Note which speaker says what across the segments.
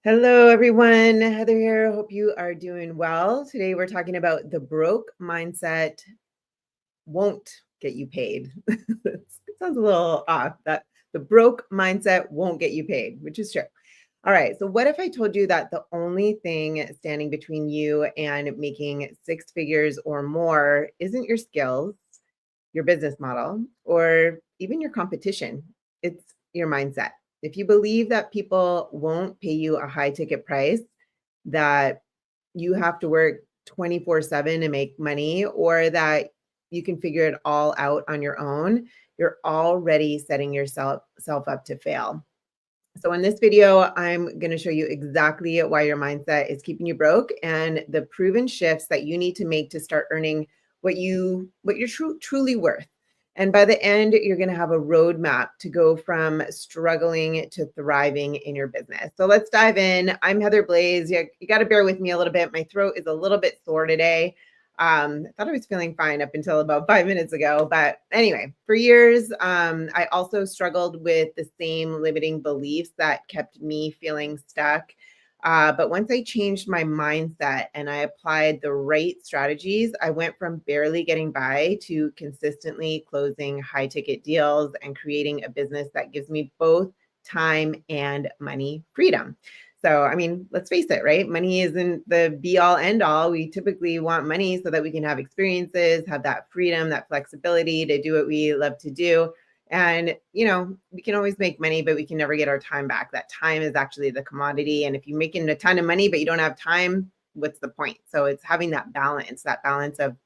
Speaker 1: Hello, everyone. Heather here. Hope you are doing well. Today, we're talking about the broke mindset won't get you paid. It sounds a little off that the broke mindset won't get you paid, which is true. All right. So, what if I told you that the only thing standing between you and making six figures or more isn't your skills, your business model, or even your competition? It's your mindset. If you believe that people won't pay you a high ticket price, that you have to work 24/7 to make money, or that you can figure it all out on your own, you're already setting yourself up to fail. So in this video, I'm going to show you exactly why your mindset is keeping you broke and the proven shifts that you need to make to start earning what you're truly worth. And by the end, you're going to have a roadmap to go from struggling to thriving in your business. So let's dive in. I'm Heather Blaze. You got to bear with me a little bit. My throat is a little bit sore today. I thought I was feeling fine up until about 5 minutes ago. But anyway, for years, I also struggled with the same limiting beliefs that kept me feeling stuck. But once I changed my mindset and I applied the right strategies, I went from barely getting by to consistently closing high ticket deals and creating a business that gives me both time and money freedom. So, I mean, let's face it, right? Money isn't the be all end all. We typically want money so that we can have experiences, have that freedom, that flexibility to do what we love to do. And, we can always make money, but we can never get our time back. That time is actually the commodity. And if you're making a ton of money, but you don't have time, what's the point? So it's having that balance of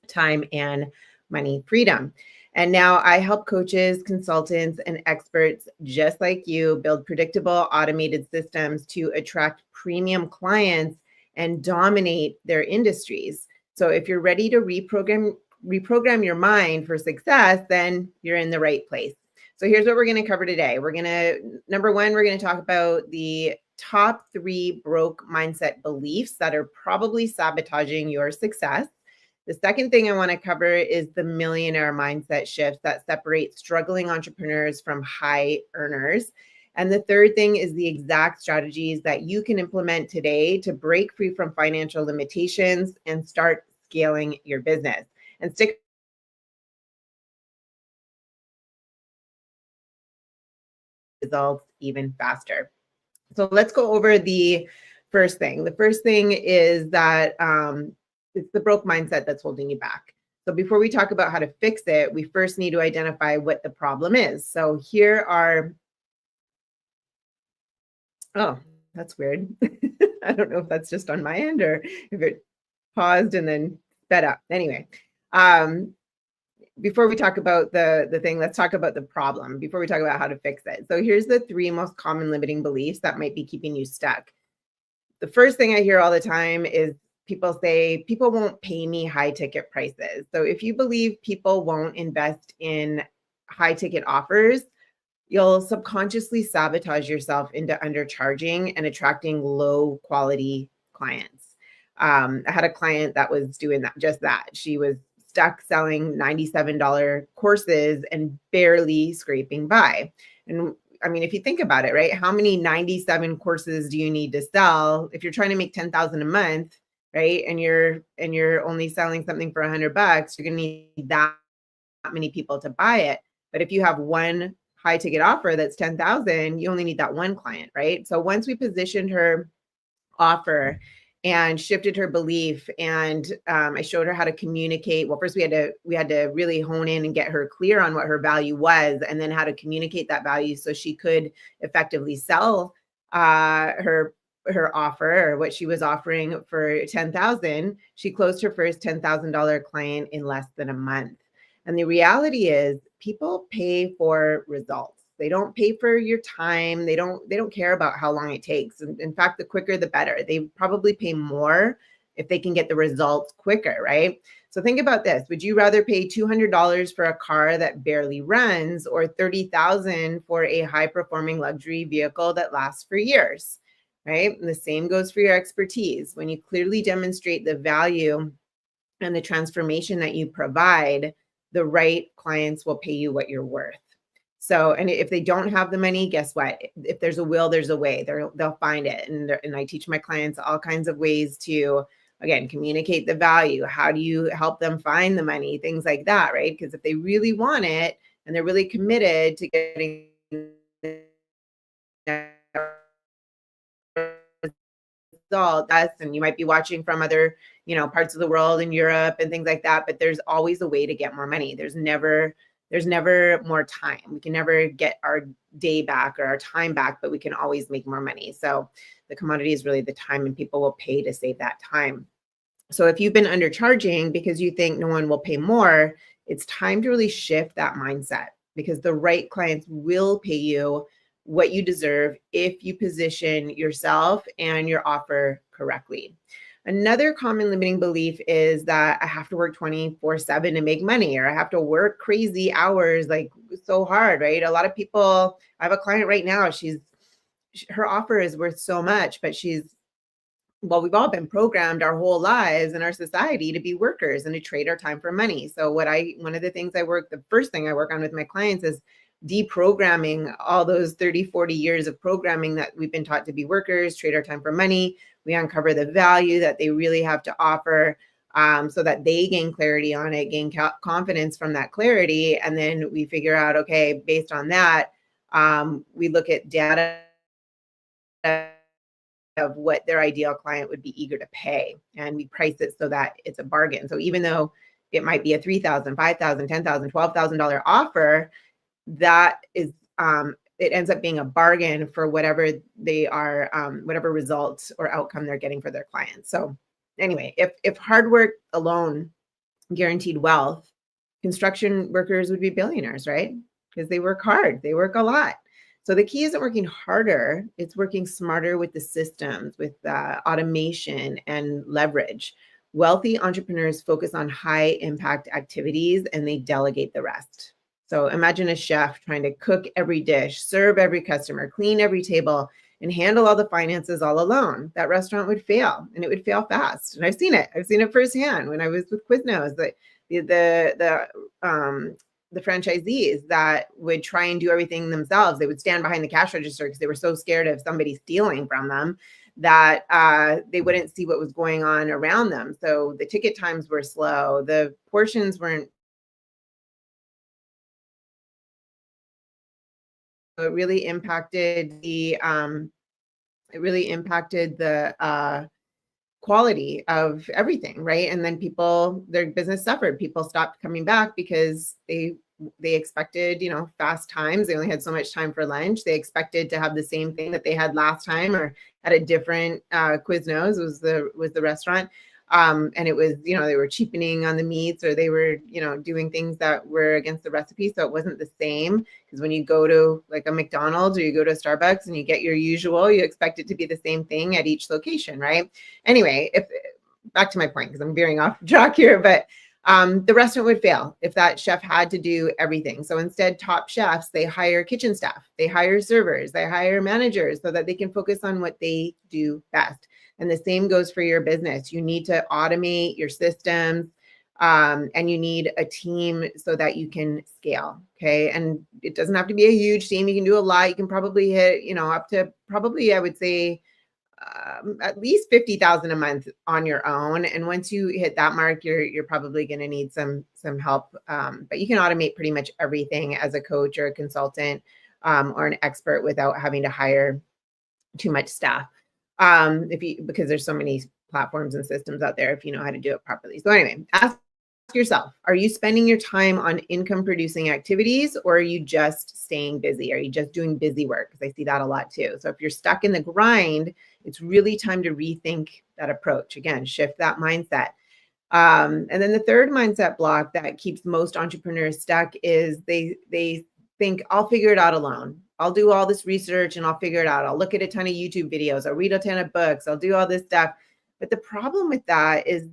Speaker 1: time and money freedom. And now I help coaches, consultants, and experts just like you build predictable, automated systems to attract premium clients and dominate their industries. So if you're ready to reprogram your mind for success, then you're in the right place. So here's what we're going to cover today. Number one, we're going to talk about the top 3 broke mindset beliefs that are probably sabotaging your success. The second thing I want to cover is the millionaire mindset shift that separates struggling entrepreneurs from high earners. And the third thing is the exact strategies that you can implement today to break free from financial limitations and start scaling your business. And stick results even faster. So let's go over the first thing. The first thing is that it's the broke mindset that's holding you back. So before we talk about how to fix it, we first need to identify what the problem is. So here are, oh, that's weird. I don't know if that's just on my end or if it paused and then sped up. Anyway, before we talk about the thing, let's talk about the problem before we talk about how to fix it. So here's the 3 most common limiting beliefs that might be keeping you stuck. The first thing I hear all the time is people say, people won't pay me high ticket prices. So if you believe people won't invest in high ticket offers, you'll subconsciously sabotage yourself into undercharging and attracting low quality clients. I had a client that was doing just that. She was stuck selling $97 courses and barely scraping by. And I mean, if you think about it, right? How many 97 courses do you need to sell if you're trying to make 10,000 a month, right? And you're only selling something for $100, you're going to need that many people to buy it. But if you have one high ticket offer that's 10,000, you only need that one client, right? So once we positioned her offer and shifted her belief, and I showed her how to communicate. Well, first we had to really hone in and get her clear on what her value was, and then how to communicate that value so she could effectively sell her offer, or what she was offering for 10,000. She closed her first $10,000 client in less than a month. And the reality is, people pay for results. They don't pay for your time. They don't care about how long it takes. In fact, the quicker the better. They probably pay more if they can get the results quicker, right? So think about this. Would you rather pay $200 for a car that barely runs, or $30,000 for a high-performing luxury vehicle that lasts for years, right? And the same goes for your expertise. When you clearly demonstrate the value and the transformation that you provide, the right clients will pay you what you're worth. So, and if they don't have the money, guess what? If there's a will, there's a way. They'll find it. And I teach my clients all kinds of ways to, again, communicate the value. How do you help them find the money? Things like that, right? Because if they really want it and they're really committed to getting result, that's, and you might be watching from other, parts of the world in Europe and things like that, but there's always a way to get more money. There's never more time. We can never get our day back or our time back, but we can always make more money. So the commodity is really the time, and people will pay to save that time. So if you've been undercharging because you think no one will pay more, it's time to really shift that mindset, because the right clients will pay you what you deserve if you position yourself and your offer correctly. Another common limiting belief is that I have to work 24/7 to make money, or I have to work crazy hours, like so hard, right? A lot of people, I have a client right now, her offer is worth so much, but well, we've all been programmed our whole lives in our society to be workers and to trade our time for money. So one of the things the first thing I work on with my clients is deprogramming all those 30, 40 years of programming that we've been taught to be workers, trade our time for money. We uncover the value that they really have to offer, so that they gain clarity on it, gain confidence from that clarity. And then we figure out, okay, based on that, we look at data of what their ideal client would be eager to pay. And we price it so that it's a bargain. So even though it might be a $3,000, $5,000, $10,000, $12,000 offer, that is, it ends up being a bargain for whatever they are, whatever results or outcome they're getting for their clients. So anyway, if hard work alone guaranteed wealth, construction workers would be billionaires, right? Because they work hard, they work a lot. So the key isn't working harder, it's working smarter with the systems, with automation and leverage. Wealthy entrepreneurs focus on high impact activities and they delegate the rest. So imagine a chef trying to cook every dish, serve every customer, clean every table, and handle all the finances all alone. That restaurant would fail, and it would fail fast. And I've seen it. I've seen it firsthand when I was with Quiznos. That the franchisees that would try and do everything themselves, they would stand behind the cash register because they were so scared of somebody stealing from them that they wouldn't see what was going on around them. So the ticket times were slow. The portions weren't. It really impacted the quality of everything, right? And then their business suffered. People stopped coming back because they expected, fast times. They only had so much time for lunch. They expected to have the same thing that they had last time, or at a different Quiznos was the restaurant. And it was, they were cheapening on the meats, or they were, doing things that were against the recipe. So it wasn't the same. Because when you go to like a McDonald's or you go to a Starbucks and you get your usual, you expect it to be the same thing at each location, right? Anyway, back to my point, because I'm veering off track here, but the restaurant would fail if that chef had to do everything. So instead, top chefs, they hire kitchen staff, they hire servers, they hire managers so that they can focus on what they do best. And the same goes for your business. You need to automate your systems, and you need a team so that you can scale. Okay. And it doesn't have to be a huge team. You can do a lot. You can probably hit, up to probably, I would say, at least 50,000 a month on your own. And once you hit that mark, you're probably going to need some help. But you can automate pretty much everything as a coach or a consultant, or an expert, without having to hire too much staff. Because there's so many platforms and systems out there if you know how to do it properly. So anyway, ask yourself, are you spending your time on income producing activities, or are you just staying busy? Are you just doing busy work? Because I see that a lot too. So if you're stuck in the grind, it's really time to rethink that approach. Again, shift that mindset. And then the third mindset block that keeps most entrepreneurs stuck is they think, I'll figure it out alone. I'll do all this research and I'll figure it out. I'll look at a ton of YouTube videos. I'll read a ton of books. I'll do all this stuff. But the problem with that is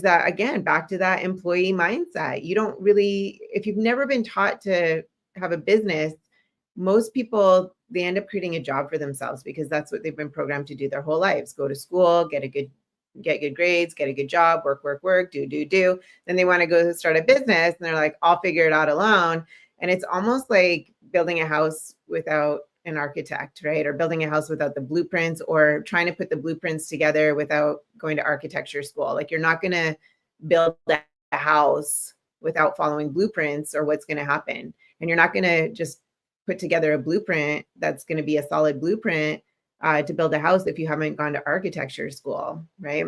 Speaker 1: that, again, back to that employee mindset. You don't really, if you've never been taught to have a business, most people, they end up creating a job for themselves because that's what they've been programmed to do their whole lives. Go to school, get good grades, get a good job, work, do. Then they want to go start a business and they're like, I'll figure it out alone. And it's almost like building a house without an architect, right? Or building a house without the blueprints, or trying to put the blueprints together without going to architecture school. Like, you're not going to build a house without following blueprints, or what's going to happen. And you're not going to just put together a blueprint that's going to be a solid blueprint to build a house if you haven't gone to architecture school, right?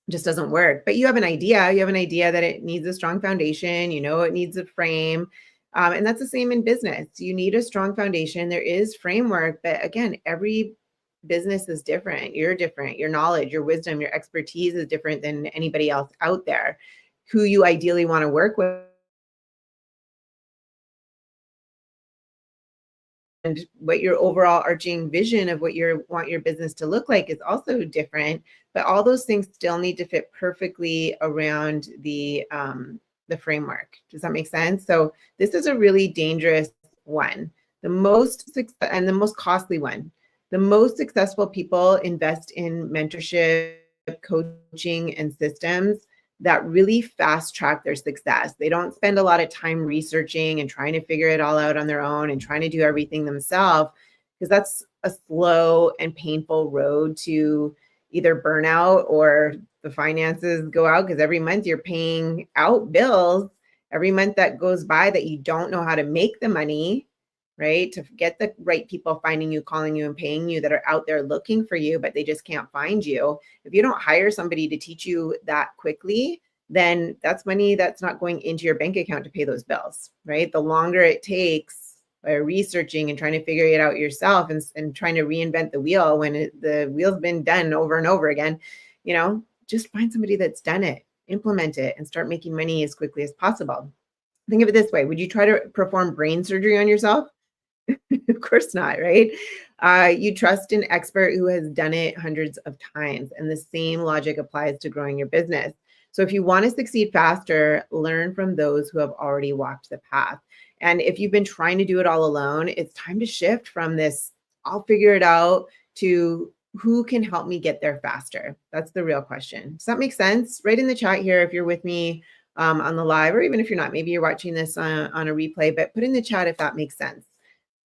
Speaker 1: Just doesn't work. But you have an idea. You have an idea that it needs a strong foundation. You know, it needs a frame. And that's the same in business. You need a strong foundation. There is framework, but again, every business is different. You're different. Your knowledge, your wisdom, your expertise is different than anybody else out there. Who you ideally want to work with, and what your overall arching vision of what you want your business to look like is also different. But all those things still need to fit perfectly around the framework. Does that make sense? So this is a really dangerous one. The most and the most costly one. The most successful people invest in mentorship, coaching, and systems that really fast track their success. They don't spend a lot of time researching and trying to figure it all out on their own and trying to do everything themselves, because that's a slow and painful road to either burnout or the finances go out, because every month you're paying out bills. Every month that goes by that you don't know how to make the money, right? To get the right people finding you, calling you, and paying you, that are out there looking for you, but they just can't find you. If you don't hire somebody to teach you that quickly, then that's money that's not going into your bank account to pay those bills, right? The longer it takes by researching and trying to figure it out yourself, and trying to reinvent the wheel when the wheel's been done over and over again, just find somebody that's done it, implement it, and start making money as quickly as possible. Think of it this way. Would you try to perform brain surgery on yourself? Of course not, right? You trust an expert who has done it hundreds of times, and the same logic applies to growing your business. So if you want to succeed faster, learn from those who have already walked the path. And if you've been trying to do it all alone, it's time to shift from this, I'll figure it out, to who can help me get there faster? That's the real question. Does that make sense? Write in the chat here if you're with me on the live, or even if you're not, maybe you're watching this on a replay, but put in the chat if that makes sense.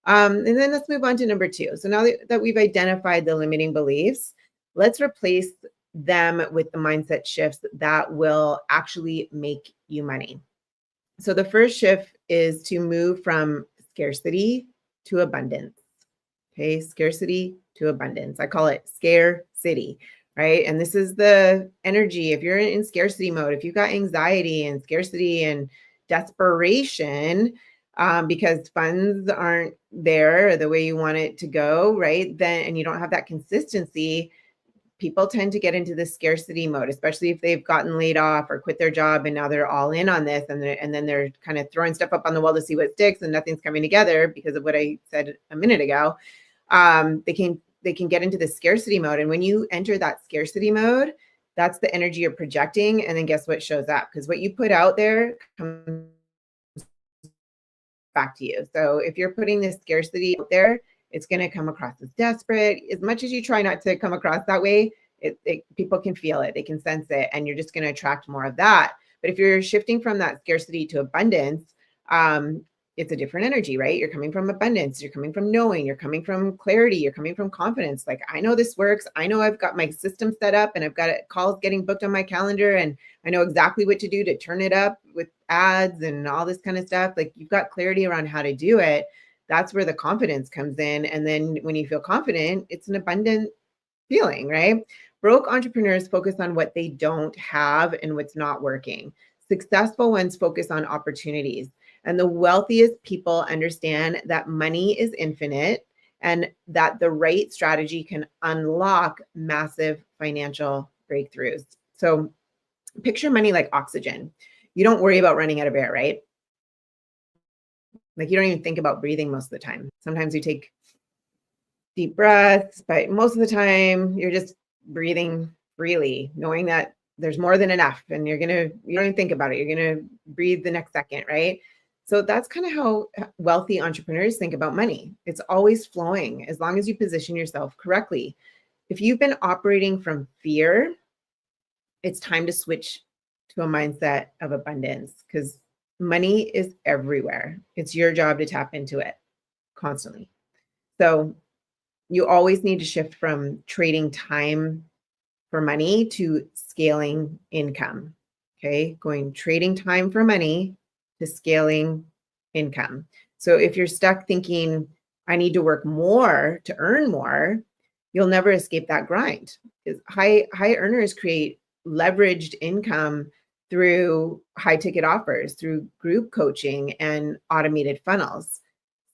Speaker 1: And then let's move on to number 2. So now that we've identified the limiting beliefs, let's replace them with the mindset shifts that will actually make you money. So the first shift is to move from scarcity to abundance. Okay, scarcity to abundance. I call it scare city, right? And this is the energy. If you're in scarcity mode, if you've got anxiety and scarcity and desperation, because funds aren't there the way you want it to go, right? Then, and you don't have that consistency, people tend to get into the scarcity mode, especially if they've gotten laid off or quit their job and now they're all in on this, and then they're kind of throwing stuff up on the wall to see what sticks, and nothing's coming together because of what I said a minute ago. They can get into the scarcity mode, and when you enter that scarcity mode, that's the energy you're projecting, and then guess what shows up? Because what you put out there comes back to you. So if you're putting this scarcity out there, it's going to come across as desperate. As much as you try not to come across that way, people can feel it, they can sense it, and you're just going to attract more of that. But if you're shifting from that scarcity to abundance, it's a different energy, right? You're coming from abundance, you're coming from knowing, you're coming from clarity, you're coming from confidence. Like, I know this works. I know I've got my system set up, and I've got calls getting booked on my calendar, and I know exactly what to do to turn it up with ads and all this kind of stuff. Like, you've got clarity around how to do it. That's where the confidence comes in. And then when you feel confident, it's an abundant feeling, right? Broke entrepreneurs focus on what they don't have and what's not working. Successful ones focus on opportunities. And the wealthiest people understand that money is infinite, and that the right strategy can unlock massive financial breakthroughs. So picture money like oxygen. You don't worry about running out of air, right? Like, you don't even think about breathing most of the time. Sometimes you take deep breaths, but most of the time you're just breathing freely, knowing that there's more than enough, and you don't even think about it. You're going to breathe the next second, right? So that's kind of how wealthy entrepreneurs think about money. It's always flowing as long as you position yourself correctly. If you've been operating from fear, it's time to switch to a mindset of abundance, because money is everywhere. It's your job to tap into it. constantly. So you always need to shift from trading time for money to scaling income. Okay. Going trading time for money to scaling income. So if you're stuck thinking, I need to work more to earn more, you'll never escape that grind. High earners create leveraged income through high ticket offers, through group coaching and automated funnels.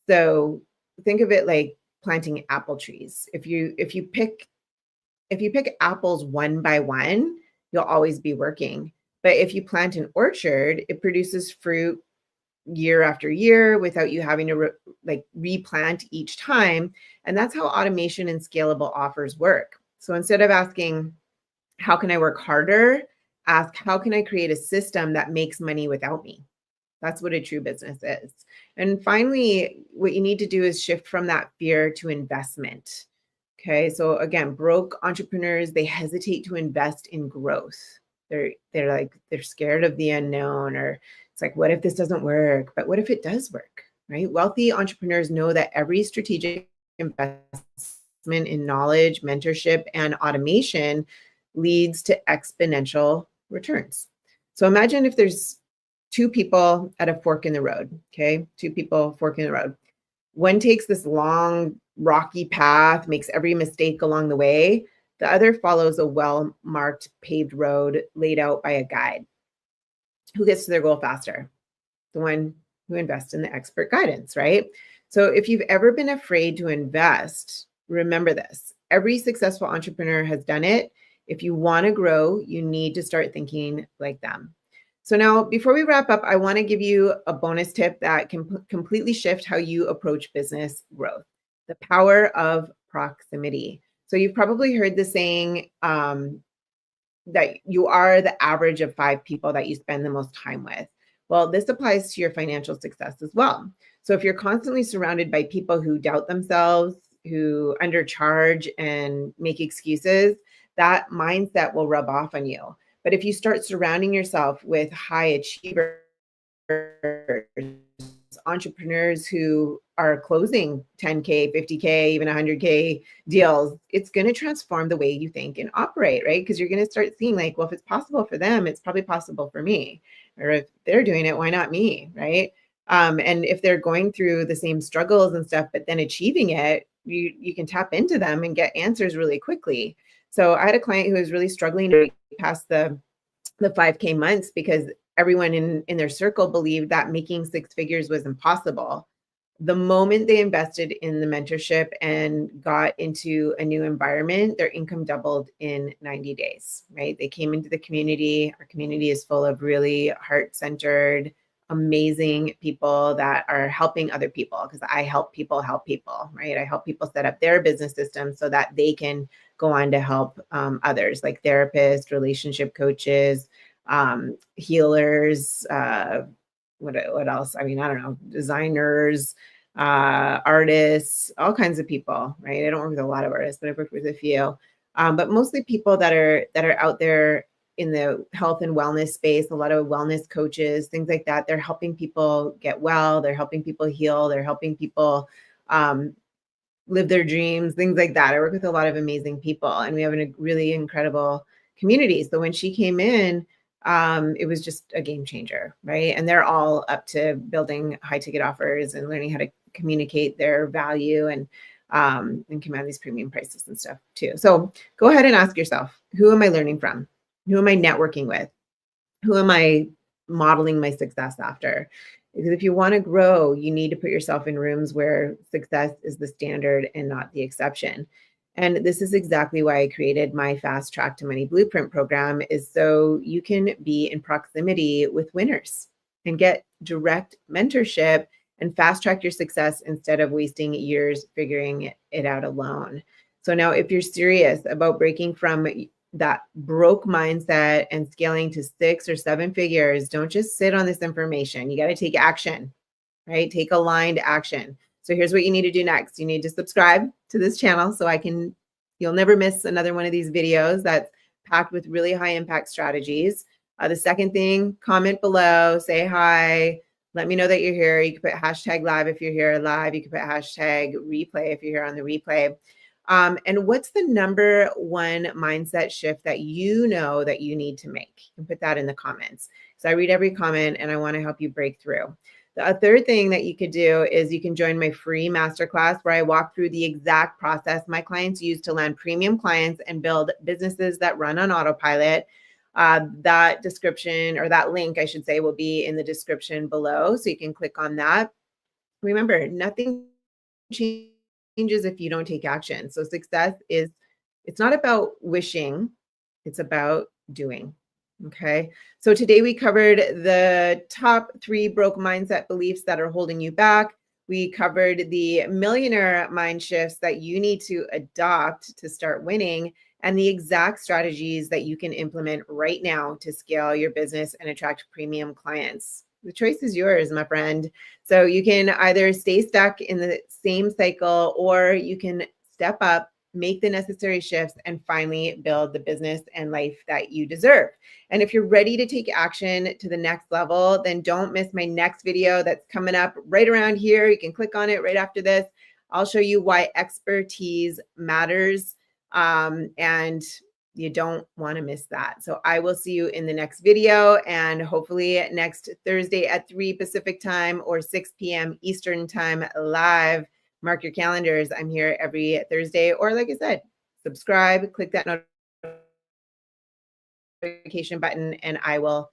Speaker 1: So think of it like planting apple trees. If you pick apples one by one, you'll always be working. But if you plant an orchard, it produces fruit year after year without you having to replant each time. And that's how automation and scalable offers work. So instead of asking, how can I work harder? Ask, how can I create a system that makes money without me? That's what a true business is. And finally, what you need to do is shift from that fear to investment. Okay. So again, broke entrepreneurs, they hesitate to invest in growth. They're scared of the unknown, or it's like, what if this doesn't work? But what if it does work? Right? Wealthy entrepreneurs know that every strategic investment in knowledge, mentorship, and automation leads to exponential returns. So imagine if there's two people at a fork in the road. Okay. Two people forking the road. One takes this long, rocky path, makes every mistake along the way. The other follows a well marked paved road laid out by a guide. Who gets to their goal faster? The one who invests in the expert guidance, right? So if you've ever been afraid to invest, remember this. Every successful entrepreneur has done it. If you want to grow, you need to start thinking like them. So now, before we wrap up, I want to give you a bonus tip that can completely shift how you approach business growth: the power of proximity. So you've probably heard the saying that you are the average of 5 people that you spend the most time with. Well, this applies to your financial success as well. So if you're constantly surrounded by people who doubt themselves, who undercharge and make excuses, that mindset will rub off on you. But if you start surrounding yourself with high achievers, entrepreneurs who are closing 10K, 50K, even 100K deals, it's going to transform the way you think and operate, right? Because you're going to start seeing like, well, if it's possible for them, it's probably possible for me. Or if they're doing it, why not me, right? And if they're going through the same struggles and stuff, but then achieving it, you can tap into them and get answers really quickly. So I had a client who was really struggling to pass the 5K months because everyone in their circle believed that making 6 figures was impossible. The moment they invested in the mentorship and got into a new environment, their income doubled in 90 days, right? They came into the community. Our community is full of really heart-centered, amazing people that are helping other people, because I help people, right? I help people set up their business system so that they can go on to help others, like therapists, relationship coaches, healers, what else? I mean, I don't know, designers, artists, all kinds of people, right? I don't work with a lot of artists, but I've worked with a few. But mostly people that are out there in the health and wellness space, a lot of wellness coaches, things like that. They're helping people get well, they're helping people heal, they're helping people live their dreams, things like that. I work with a lot of amazing people, and we have a really incredible community. So when she came in, it was just a game changer, right? And they're all up to building high ticket offers and learning how to communicate their value and command these premium prices and stuff too. So go ahead and ask yourself, who am I learning from? Who am I networking with? Who am I modeling my success after? Because if you want to grow, you need to put yourself in rooms where success is the standard and not the exception. And this is exactly why I created my Fast Track to Money Blueprint program, is so you can be in proximity with winners and get direct mentorship and fast track your success instead of wasting years figuring it out alone. So now if you're serious about breaking from that broke mindset and scaling to 6 or 7 figures, don't just sit on this information. You got to take action, right? Take aligned action. So here's what you need to do next. You need to subscribe to this channel so you'll never miss another one of these videos that's packed with really high impact strategies. The second thing, comment below, say hi, Let me know that you're here. You can put hashtag live if you're here live. You can put hashtag replay if you're here on the replay. And what's the number one mindset shift that you know that you need to make? You can put that in the comments. So I read every comment and I want to help you break through. The third thing that you could do is you can join my free masterclass where I walk through the exact process my clients use to land premium clients and build businesses that run on autopilot. That description, or that link, I should say, will be in the description below. So you can click on that. Remember, nothing changes if you don't take action. So success is, it's not about wishing, it's about doing. Okay. So today we covered the top 3 broke mindset beliefs that are holding you back. We covered the millionaire mind shifts that you need to adopt to start winning, and the exact strategies that you can implement right now to scale your business and attract premium clients. The choice is yours, my friend. So you can either stay stuck in the same cycle, or you can step up, make the necessary shifts, and finally build the business and life that you deserve. And if you're ready to take action to the next level, then don't miss my next video that's coming up right around here. You can click on it right after this. I'll show you why expertise matters. And you don't want to miss that. So I will see you in the next video, and hopefully next Thursday at 3 Pacific time or 6 p.m. Eastern time live. Mark your calendars. I'm here every Thursday, or like I said, subscribe, click that notification button, and I will